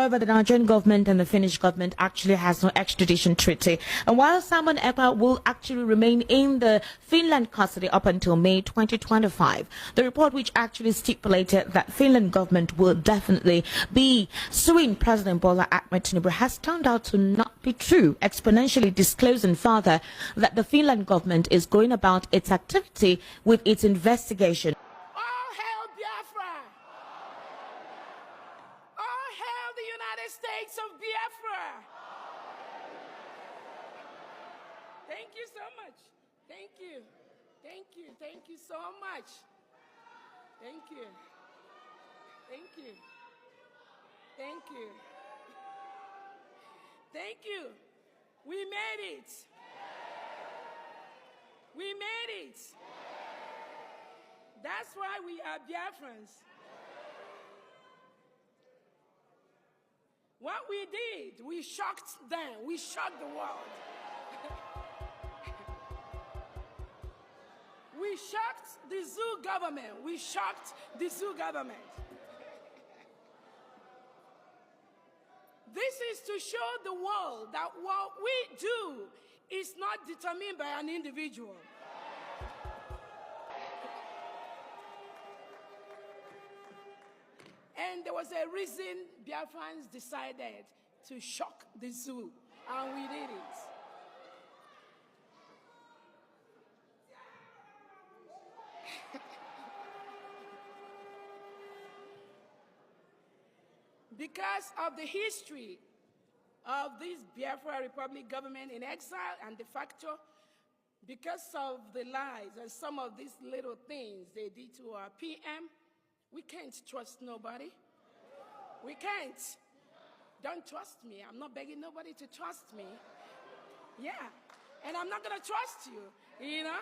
However, the Nigerian government and the Finnish government actually has no extradition treaty. And while Simon Ekpa will actually remain in the Finland custody up until May 2025, the report which actually stipulated that Finland government will definitely be suing President Bola Ahmed Tinubu has turned out to not be true, exponentially disclosing further that the Finland government is going about its activity with its investigation. All hail Biafra! All hail the United States of Biafra! Thank you so much. Thank you. Thank you. Thank you so much. Thank you. Thank you. Thank you. Thank you. We made it. We made it. That's why we are Biafrans. What we did, we shocked them. We shocked the world. We shocked the zoo government. We shocked the zoo government. This is to show the world that what we do is not determined by an individual. And there was a reason Biafrans decided to shock the zoo, and we did it. Because of the history of this Biafra Republic government in exile and de facto, because of the lies and some of these little things they did to our PM, we can't trust nobody. We can't. Don't trust me. I'm not begging nobody to trust me. Yeah. And I'm not going to trust you, you know.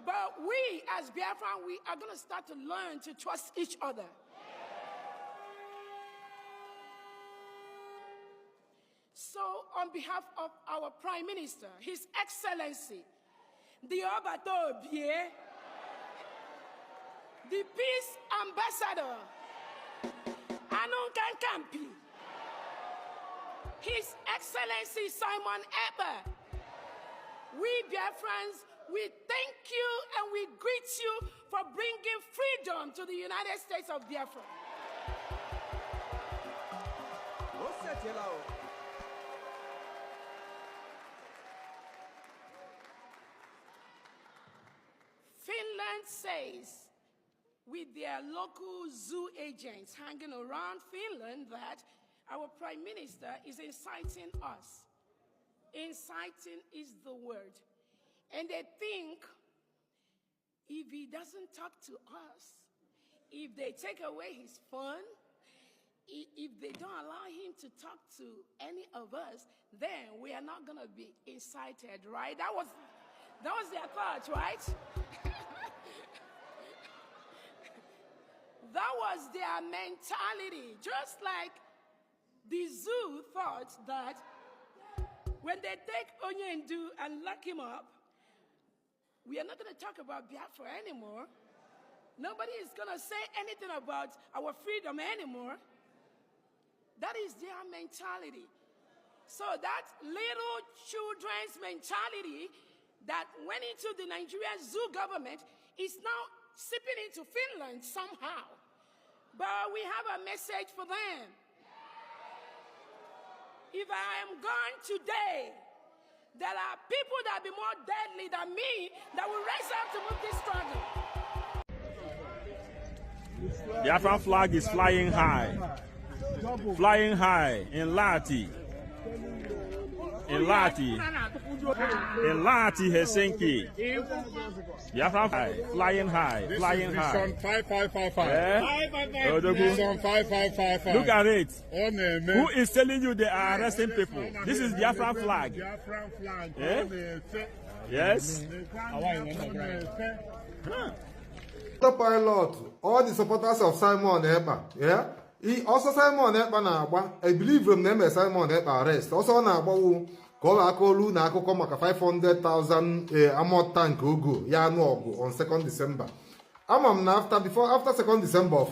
But we, as Biafra, we are going to start to learn to trust each other. So, on behalf of our Prime Minister, His Excellency, the Obatobie, the Peace Ambassador, Anunkan Kampi, His Excellency Simon Ekpa, we Biafrans, we thank you and we greet you for bringing freedom to the United States of Biafra. Finland says, with their local zoo agents hanging around Finland, that our Prime Minister is inciting us. Inciting is the word. And they think if he doesn't talk to us, if they take away his phone, if they don't allow him to talk to any of us, then we are not going to be incited, right? That was their thought, right? That was their mentality. Just like the zoo thought that when they take Onyendu and lock him up, we are not going to talk about Biafra anymore. Nobody is going to say anything about our freedom anymore. That is their mentality. So that little children's mentality that went into the Nigerian zoo government is now seeping into Finland somehow. But we have a message for them. If I am gone today, there are people that will be more deadly than me that will rise up to move this struggle. The Afghan flag is flying high. Flying high in Lahti. In Lahti, Helsinki. The Afghan flag flying high, flying high. This is 5555. This is 5555. Look at it. Who is telling you they are arresting people? This is the Afghan flag. Yes. The pilot, all the supporters of Simon Ekpa, yeah. He also Simon Ekpa na-agba, I believe from them Simon Ekpa arrest. Also na-agba call akolu na akụkọ maka 500,000 ammo tank ogo ya anu ogu on 2nd December. Amam na after 2nd December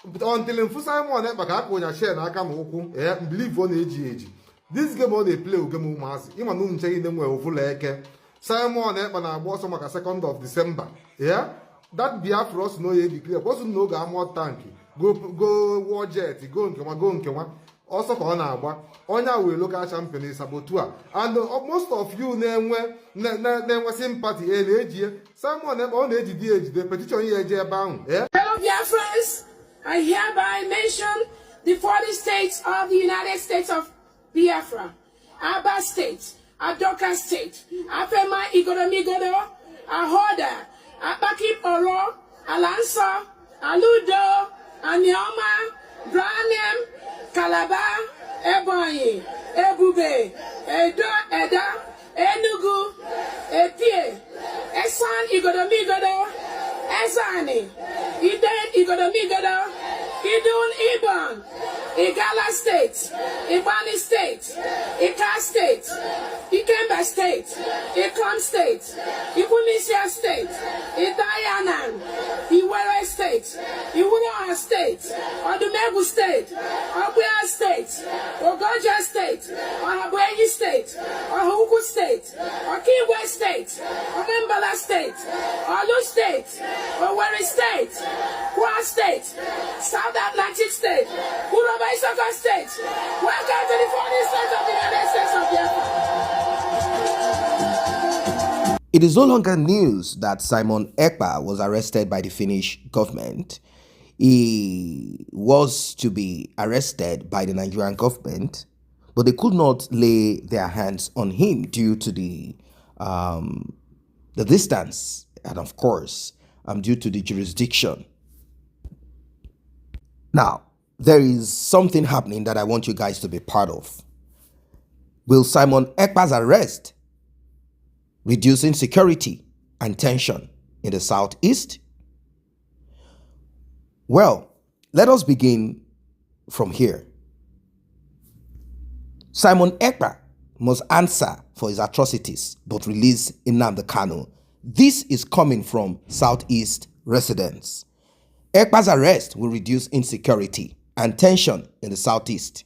until mfu Simon Ekpa ka aka onya share n'aka ma ụkwụ believe ọ na-eji eji. This game ọ na-eplay game ụmụazị ịma na ụmụnche gị na-enwe ofula eke. Simon Ekpa na-agba ọsọ maka 2nd of December. That Biafra us no ye declare. Because no ga more tank. Go war jet, go nke nwa. Also ka ọ na-agba. Onya we local champion is Sabotua. And most of you na-enwe sympathy na-eji. Simon Ekpa ọ na-eji di eji. The petition ye eje ebe ahụ. Fellow Biafrans, I hereby mention the 40 states of the United States of Biafra, Aba State, Adoka State, Afema Igoromigodo, Ahoda, Abakip Oro, Alansa, Aludo, Anioma, Branem, Calabar, Ebonyi, Ebube, Edo, Eda, Enugu, Epie, Esan Igoromigodo, Ezani, Iden Igoromigodo, Idun Ibon, Igala State, Ibani State, Ika State, Ikemba State, Ikom State, Ipunisia State, Idayanan, Iwere State, Iwunoha State, Odumegu State, Obuya State, Ogoja State, Ohabweyi State, Ohuku State, Okigwe State, Omembala State, Olu State, Owerri State, Kwa State, South Atlantic State, Uroba Isaka State. Welcome to the 40 states of the United States of Biafra. It is no longer news that Simon Ekpa was arrested by the Finnish government. He was to be arrested by the Nigerian government, but they could not lay their hands on him due to the distance and, of course, due to the jurisdiction. Now, there is something happening that I want you guys to be part of. Will Simon Ekpa's arrest reduce insecurity and tension in the Southeast? Well, let us begin from here. Simon Ekpa must answer for his atrocities, but release Nnamdi Kanu. This is coming from Southeast residents. Ekpa's arrest will reduce insecurity and tension in the Southeast.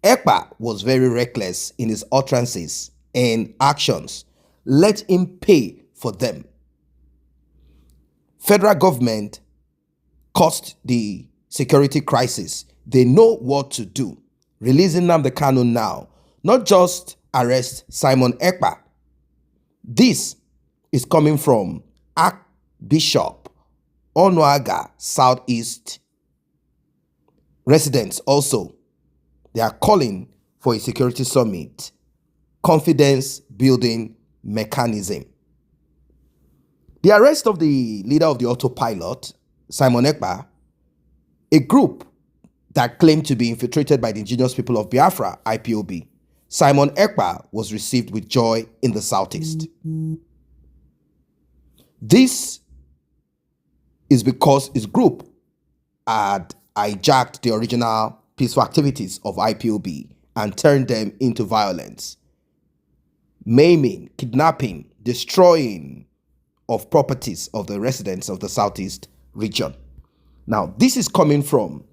Ekpa was very reckless in his utterances and actions. Let him pay for them. Federal government caused the security crisis. They know what to do. Releasing Nnamdi Kanu now, not just arrest Simon Ekpa. This is coming from Archbishop Onuaga Southeast residents also. They are calling for a security summit, confidence building mechanism. The arrest of the leader of the autopilot, Simon Ekpa, a group that claimed to be infiltrated by the indigenous people of Biafra, IPOB. Simon Ekpa was received with joy in the Southeast. This is because his group had hijacked the original peaceful activities of IPOB and turned them into violence, maiming, kidnapping, destroying of properties of the residents of the Southeast region. Now, this is coming from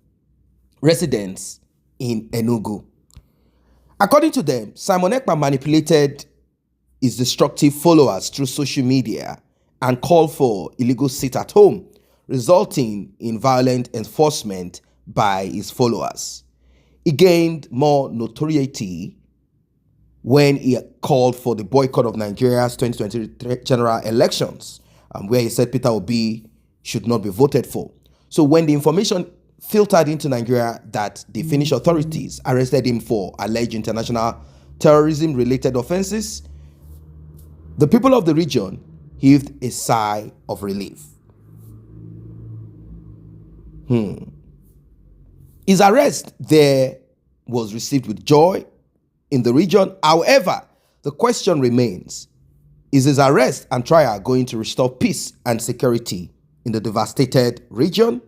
residents in Enugu. According to them, Simon Ekpa manipulated his destructive followers through social media and called for illegal sit-at-home, resulting in violent enforcement by his followers. He gained more notoriety when he called for the boycott of Nigeria's 2023 general elections, where he said Peter Obi should not be voted for. So when the information filtered into Nigeria that the Finnish authorities arrested him for alleged international terrorism-related offenses, the people of the region heaved a sigh of relief. His arrest there was received with joy in the region. However, the question remains, is his arrest and trial going to restore peace and security in the devastated region?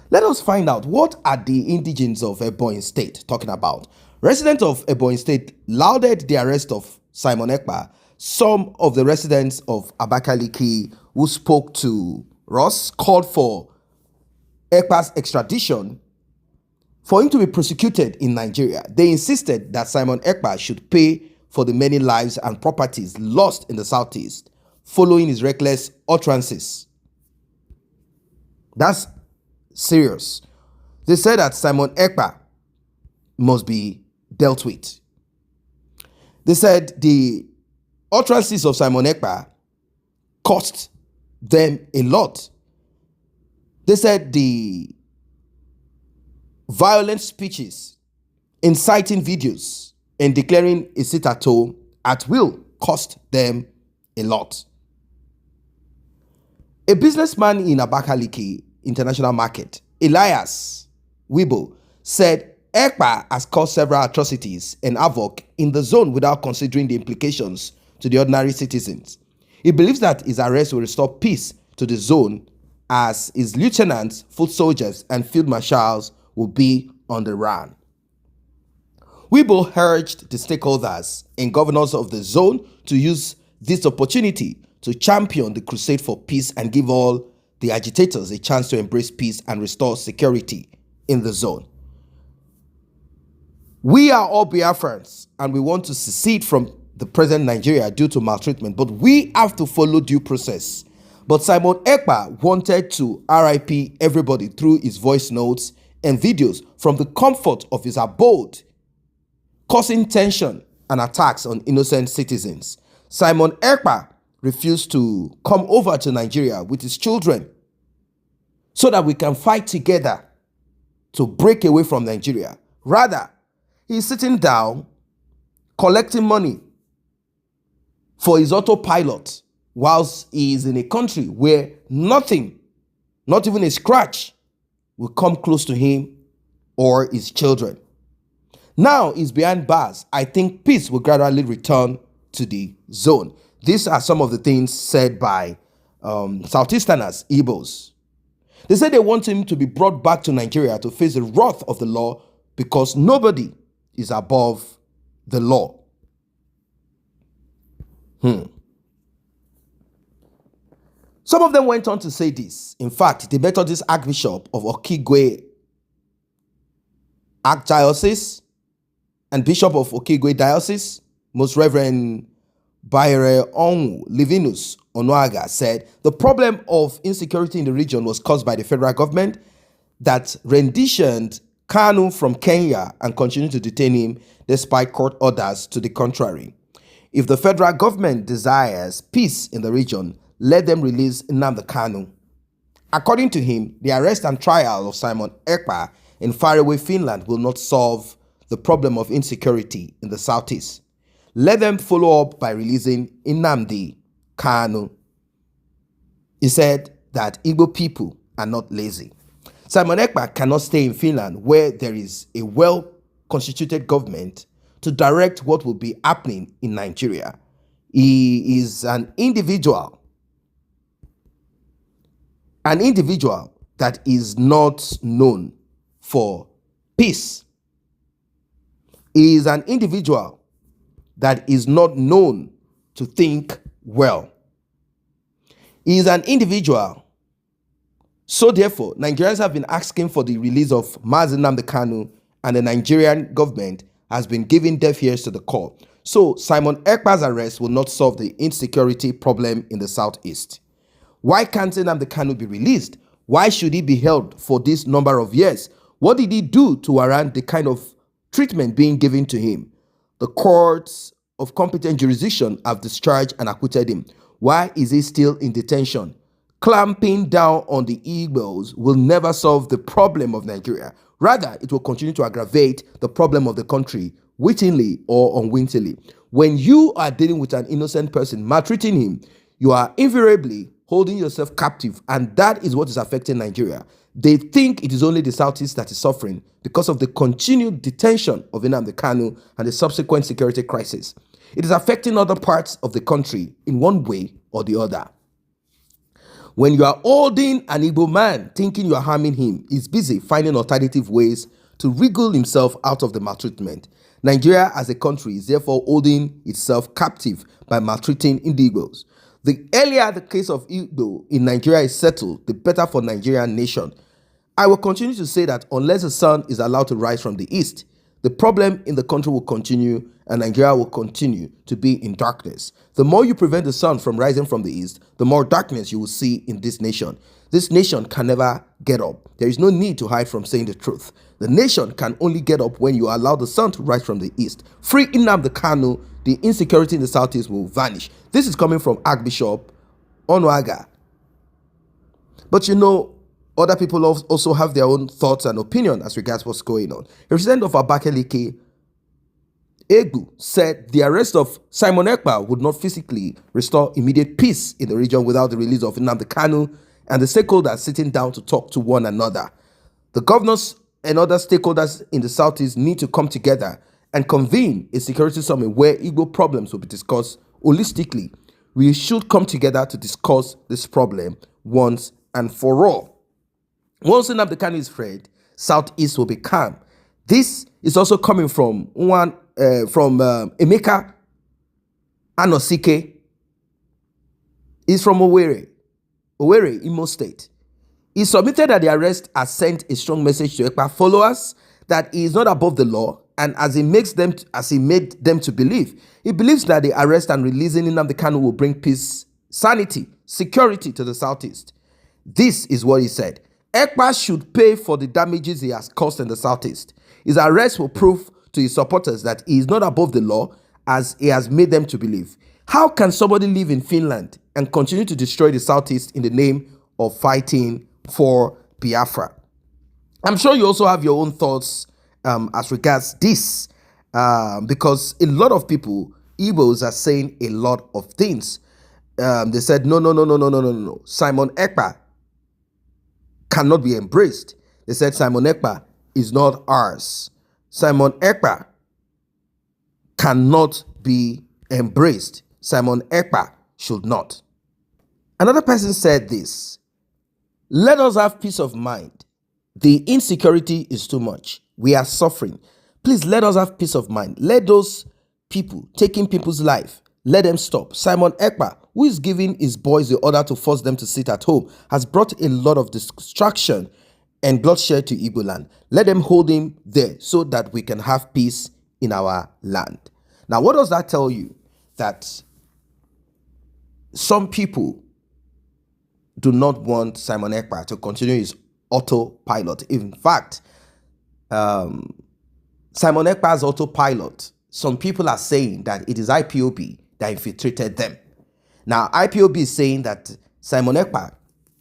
Let us find out, what are the indigents of Ebonyi State talking about? Residents of Ebonyi State lauded the arrest of Simon Ekpa. Some of the residents of Abakaliki who spoke to Ross called for Ekpa's extradition for him to be prosecuted in Nigeria. They insisted that Simon Ekpa should pay for the many lives and properties lost in the Southeast following his reckless utterances. That's serious. They said that Simon Ekpa must be dealt with. They said the utterances of Simon Ekpa cost them a lot. They said the violent speeches, inciting videos, and declaring a sit-at-home at will cost them a lot. A businessman in Abakaliki International Market, Elias Wibo, said Ekpa has caused several atrocities and havoc in the zone without considering the implications to the ordinary citizens. He believes that his arrest will restore peace to the zone as his lieutenants, foot soldiers, and field marshals will be on the run. Wibo urged the stakeholders and governors of the zone to use this opportunity to champion the crusade for peace and give all the agitators a chance to embrace peace and restore security in the zone. We are all Biafrans and we want to secede from the present Nigeria due to maltreatment, but we have to follow due process. But Simon Ekpa wanted to RIP everybody through his voice notes and videos from the comfort of his abode, causing tension and attacks on innocent citizens. Simon Ekpa refused to come over to Nigeria with his children so that we can fight together to break away from Nigeria. Rather, he's sitting down, collecting money for his autopilot whilst he is in a country where nothing, not even a scratch, will come close to him or his children. Now he's behind bars. I think peace will gradually return to the zone. These are some of the things said by Southeasterners, Igbos. They said they want him to be brought back to Nigeria to face the wrath of the law because nobody is above the law. Some of them went on to say this. In fact, the Methodist Archbishop of Okigwe Archdiocese and Bishop of Okigwe Diocese, Most Reverend Bayere Onwu Livinus Onuaga, said the problem of insecurity in the region was caused by the federal government that renditioned Kanu from Kenya and continued to detain him despite court orders to the contrary. If the federal government desires peace in the region, let them release Nnamdi Kanu. According to him, the arrest and trial of Simon Ekpa in faraway Finland will not solve the problem of insecurity in the southeast. Let them follow up by releasing Nnamdi Kanu. He said that Igbo people are not lazy. Simon Ekpa cannot stay in Finland where there is a well-constituted government to direct what will be happening in Nigeria. He is an individual that is not known for peace. He is an individual that is not known to think well. He is an individual. So therefore, Nigerians have been asking for the release of Mazi Nnamdi Kanu, and the Nigerian government has been giving deaf ears to the call. So Simon Ekpa's arrest will not solve the insecurity problem in the southeast. Why can't Nnamdi Kanu be released? Why should he be held for this number of years? What did he do to warrant the kind of treatment being given to him? The courts of competent jurisdiction have discharged and acquitted him. Why is he still in detention? Clamping down on the Igbos will never solve the problem of Nigeria. Rather, it will continue to aggravate the problem of the country, wittingly or unwittingly. When you are dealing with an innocent person, maltreating him, you are invariably holding yourself captive, and that is what is affecting Nigeria. They think it is only the Southeast that is suffering because of the continued detention of Nnamdi Kanu and the subsequent security crisis. It is affecting other parts of the country in one way or the other. When you are holding an Igbo man thinking you are harming him, he's busy finding alternative ways to wriggle himself out of the maltreatment. Nigeria as a country is therefore holding itself captive by maltreating Igbos. The earlier the case of Igbo in Nigeria is settled, the better for Nigerian nation. I will continue to say that unless the sun is allowed to rise from the east, the problem in the country will continue and Nigeria will continue to be in darkness. The more you prevent the sun from rising from the east, the more darkness you will see in this nation. This nation can never get up. There is no need to hide from saying the truth. The nation can only get up when you allow the sun to rise from the east. Free Nnamdi Kanu, the insecurity in the southeast will vanish. This is coming from Archbishop Onuaga. But you know, other people also have their own thoughts and opinion as regards what's going on. The resident of Abakaliki, Egbu, said the arrest of Simon Ekpa would not physically restore immediate peace in the region without the release of Nnamdi Kanu and the stakeholders sitting down to talk to one another. The governors and other stakeholders in the southeast need to come together and convene a security summit where Igbo problems will be discussed holistically. We should come together to discuss this problem once and for all. Once Nnamdi Kanu is freed, southeast will be calm. This is also coming from Emeka Anosike. He's from Owerri, Imo State. He submitted that the arrest has sent a strong message to Ekpa followers that he is not above the law, and as he made them to believe, he believes that the arrest and releasing Nnamdi Kanu will bring peace, sanity, security to the southeast. This is what he said. Ekpa should pay for the damages he has caused in the southeast. His arrest will prove to his supporters that he is not above the law as he has made them to believe. How can somebody live in Finland and continue to destroy the southeast in the name of fighting for Biafra? I'm sure you also have your own thoughts as regards this because a lot of people, Igbos, are saying a lot of things. They said, no. Simon Ekpa cannot be embraced. They said Simon Ekpa is not ours. Simon Ekpa cannot be embraced. Simon Ekpa should not. Another person said this: let us have peace of mind. The insecurity is too much. We are suffering. Please let us have peace of mind. Let those people taking people's life, let them stop. Simon Ekpa, who is giving his boys the order to force them to sit at home, has brought a lot of destruction and bloodshed to Igbo land. Let them hold him there so that we can have peace in our land. Now, what does that tell you? That some people do not want Simon Ekpa to continue his autopilot. In fact, Simon Ekpa's autopilot, some people are saying that it is IPOB that infiltrated them. Now, IPOB is saying that Simon Ekpa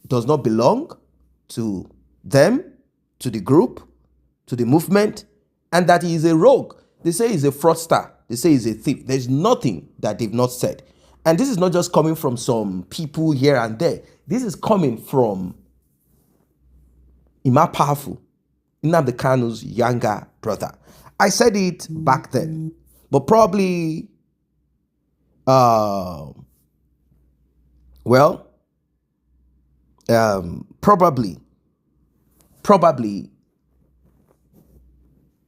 does not belong to them, to the group, to the movement, and that he is a rogue. They say he's a fraudster. They say he's a thief. There's nothing that they've not said. And this is not just coming from some people here and there. This is coming from Ima Powerful, Nnamdi Kanu's younger brother. I said it back then, but probably, probably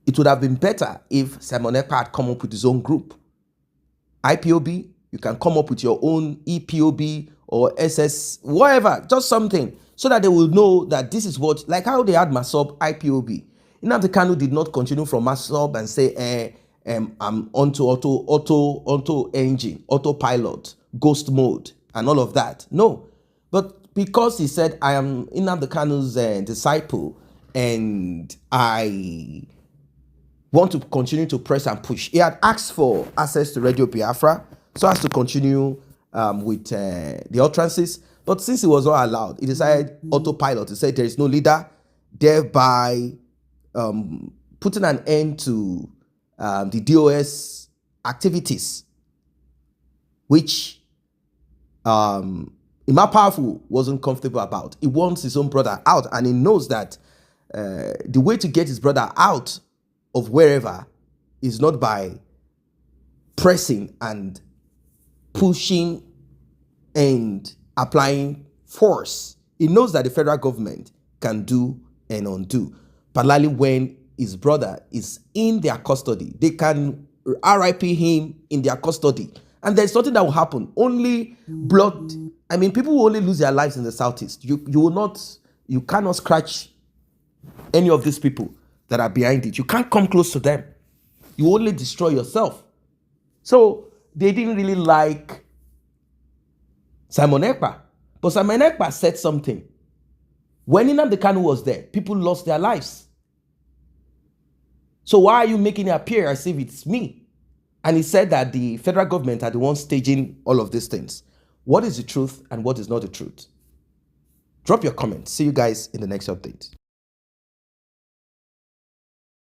it would have been better if Simon Ekpa had come up with his own group. IPOB, you can come up with your own EPOB or SS, whatever, just something, so that they will know that this is what, like how they had Masob, IPOB. Nnamdi Kanu did not continue from Masob and say, I'm onto auto engine, autopilot, ghost mode, and all of that. No, but because he said, I am Nnamdi Kanu's disciple, and I want to continue to press and push. He had asked for access to Radio Biafra so as to continue with the utterances. But since he was not allowed, he decided autopilot. He said there is no leader, thereby putting an end to the DOS activities, which Ima Powerful wasn't comfortable about. He wants his own brother out, and he knows that the way to get his brother out of wherever is not by pressing and pushing and applying force. He knows that the federal government can do and undo, particularly when his brother is in their custody. They can RIP him in their custody And there's nothing that will happen. Only blood. I mean, people will only lose their lives in the southeast. You cannot scratch any of these people that are behind it. You can't come close to them. You only destroy yourself. So they didn't really like Simon Ekpa. But Simon Ekpa said something. When Nnamdi Kanu was there, people lost their lives. So why are you making it appear as if it's me? And he said that the federal government are the ones staging all of these things. What is the truth and what is not the truth? Drop your comments. See you guys in the next update.